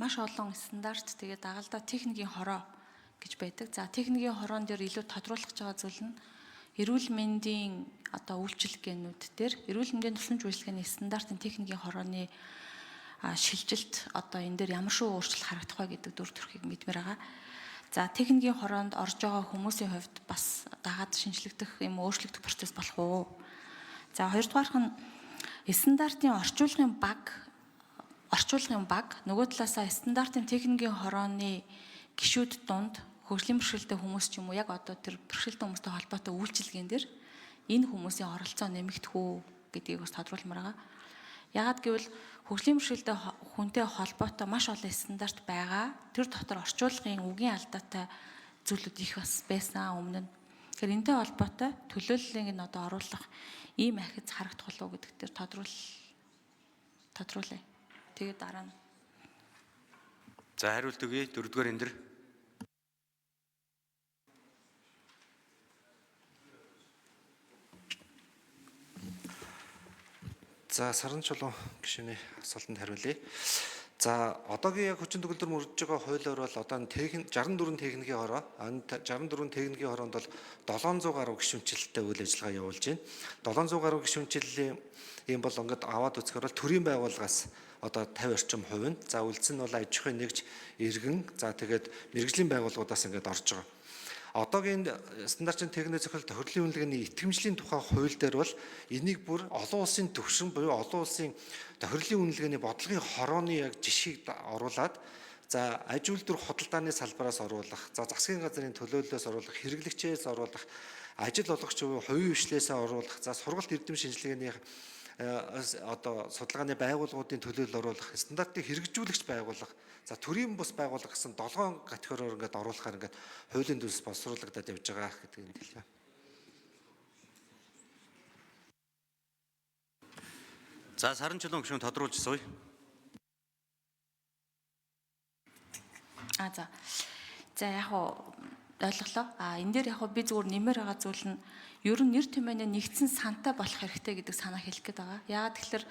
маш олон стандарт тэгээд дагалдаа техникийн хороо гэж байдаг. За техникийн хороон дээр илүү тодруулах гэж байгаа зүйл нь эрүүл мэндийн одоо үйлчилгээнүүд дээр эрүүл мэндийн тусламж үйлчилгээний стандартын техникийн хорооны шилжилт одоо энэ дээр ямар шүү өөрчлөлт харагдах вэ гэдэг дүр төрхийг мэдмээр байгаа. За техникийн хороонд орж байгаа хүмүүсийн хувьд бас дагаад шинжлэгдэх юм өөрчлөгдөх процесс болох уу? За хоёрдугаарх нь стандартын орчуулгын баг нөгөө талаасаа стандартын техникийн хорооны гишүүд дунд хөгжлийн бэрхшээлтэй хүмүүс ч юм уу яг одоо тэр бэрхшээлтэй хүмүүстэй холбоотой үйлчилгээн дээр энэ хүмүүсийн оролцоо нэмэгдэх үү гэдгийг бас тодруулмаар байгаа. Яагаад гэвэл хөгжлийн бэрхшээлтэй хүнтэй холбоотой маш олон стандарт байгаа. Тэр дотор орчуулгын үгийн алдаатай зүйлүүд их бас байсан өмнө нь. Тэгэхээр энэтэй холбоотой төлөөллийг нь одоо оруулах ийм ахиц харагдах болов уу гэдэг дээр тодруулъя. Тэгээд дараа нь. За хариулт өгье. Дөрөвдүгээр эндэр. За Саран чулуун гишүүний асуултанд хариулъя. За одоогийн яг хүчин төгөлдөр мөрдөж байгаа хуулиар бол одоо 64 техникийн хороо 64 техникийн хороонд бол 700 гаруй гишүүнчлэлтэй үйл ажиллагаа явуулж байна. 700 гаруй гишүүнчлэлийн юм бол ингээд аваад үзэхээр бол төрийн байгууллагаас одоо 50 орчим хувь нь. За үлдсэн нь бол аж ахуйн нэгж иргэн за тэгээд мэрэгжлийн байгууллагуудаас ингээд орж байгаа. Одоогийн стандартын техникийн зохиол тохирлын үнэлгээний итгэмжлийн тухай хууль дээр бол энийг бүр олон улсын түвшин буюу олон улсын тохирлын үнэлгээний бодлогын хорооны яг жишгийг оруулад за аж үйлдвэр худалдааны салбараас оруулах, за засгийн газрын төлөөллөөс оруулах, хэрэглэгчээс оруулах, ажил олгогч буюу хувийн хвшлээсээ оруулах, за сургалт эрдэм шинжилгээний одоо судалгааны байгууллагуудын төлөөлөл оруулах, стандартыг хэрэгжүүлэгч байгуулах, за төрийн бус байгуулах гэсэн 7 категориор ингээд оруулахаар ингээд хуулийн төс боловсруулагдаад явж байгаа гэдгийг хэлье. За Саран чулуун гишүүн тодруулж сууя. За яг ойлголоо. Энэ дээр яг би зүгээр нэмэр байгаа зүйл нь ер нь нэр томьёоны нэгдсэн сантай болох хэрэгтэй гэдэг санаа хэлэх гээд байгаа. Яагаад тэгэхээр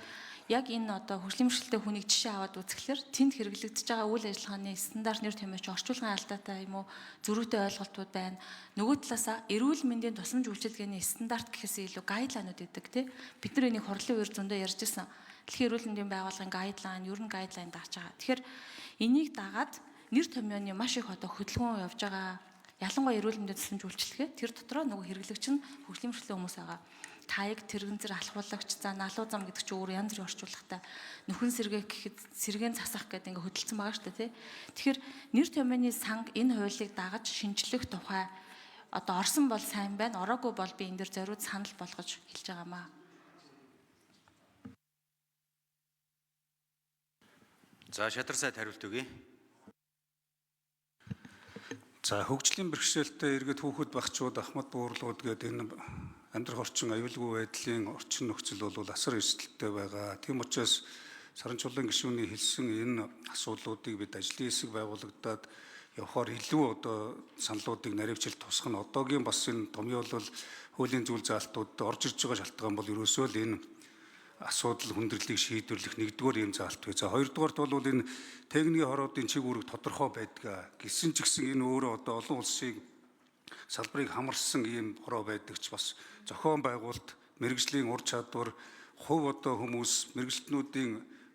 яг энэ одоо хөгжлийн бэрхшээлтэй хүнийг жишээ аваад үзэхлээр тэнд хэрэглэгдэж байгаа үйл ажиллагааны стандарт нэр томьёоч орчуулгын алдаатай юм уу зөрүүтэй ойлголтууд байна. Нөгөө талаасаа эрүүл мэндийн тусламж үйлчилгээний стандарт гэхээс илүү гайдлайнууд гэдэг тийм. Бид нар энийг хурлын үеэр зөндөө ярьж ирсэн. Дэлхийн эрүүл мэндийн байгууллагын гайдлайн, ер нь гайдлайн дааж байгаа. Тэгэхээр энийг дагаад нэр томьёоны маш их одоо хөдөлгөөн явж байгаа. Ялангуяа эрүүл мэндийн тусламж үйлчилгээ тэр дотроо нөгөө хэрэглэгч нь хөгжлийн бэрхшээлтэй хүмүүс байгаа. Таяг, тэрэгэн зэрэг алхуулагч, за налуу зам гэдэг чинь өөр янз бүрийн орчуулгатай нөхөн сэргээ гэхэд сэргээн засах гэдэг ингээ хөдөлсөн байгаа шүү дээ тий. Тэгэхээр нэр томьёоны санг энэ хуулийг дагаж шинжлэх тухай одоо орсон бол сайн байна, ороогүй бол би энэ дээр зориуд санал болгож хэлж байгаамаа. За Шадар сайд хариулт өгье. За хөгжлийн бэрхшээлтэй иргэд хүүхэд багчууд ахмад буурлууд гэдэг энэ амьдрах орчин аюулгүй байдлын орчин нөхцөл бол асар эрсдэлтэй байгаа. Тийм учраас Саран чулуун гишүүний хэлсэн энэ асуудлуудыг бид ажлын хэсэг байгуулагдаад явахаар илүү одоо саналуудыг наривчилж тусах нь одоогийн бас энэ томьёолол хуулийн зүйл заалтууд орж ирж байгаа шалтгаан бол ерөөсөө л энэ асуудал хүндрэлийг шийдвэрлэх нэгдүгээр юм заалт вэ. За хоёрдугаарт бол энэ техникийн хороодын чиг үүрэг тодорхой байдаг. Гэсэн ч гэсэн энэ өөрөө одоо олон улсыг салбарыг хамарсан ийм хороо байдаг ч бас зохион байгуулалт, мэрэгжлийн ур чадвар, хувь одоо хүмүүс мэрэгчлэнүүдийн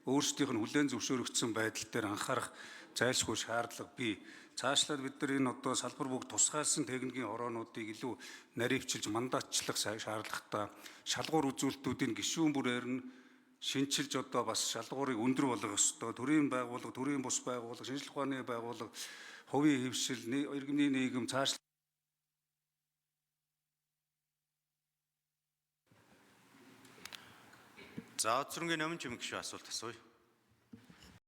өөрсдийнх нь хүлээн зөвшөөрөгдсөн байдал дээр анхаарах зайлшгүй шаардлага бий. Цаашлаад бид нар энэ одоо салбар бүгд тусгайлсан техникийн хороонуудыг илүү наривчилж мандаатчлах шаардлагатай шалгуур үзүүлэлтүүдийн гишүүн бүрээр нь шинчилж одоо бас шалгуурыг өндөр болгох ёстой. Төрийн байгууллага, төрийн бус байгууллага, шинжилгээ ухааны байгууллага, хувийн хэвшил, иргэний нийгэм цаашлаад За Өцрөнгийн Номын Чимэг гишүүн асуулт асууя.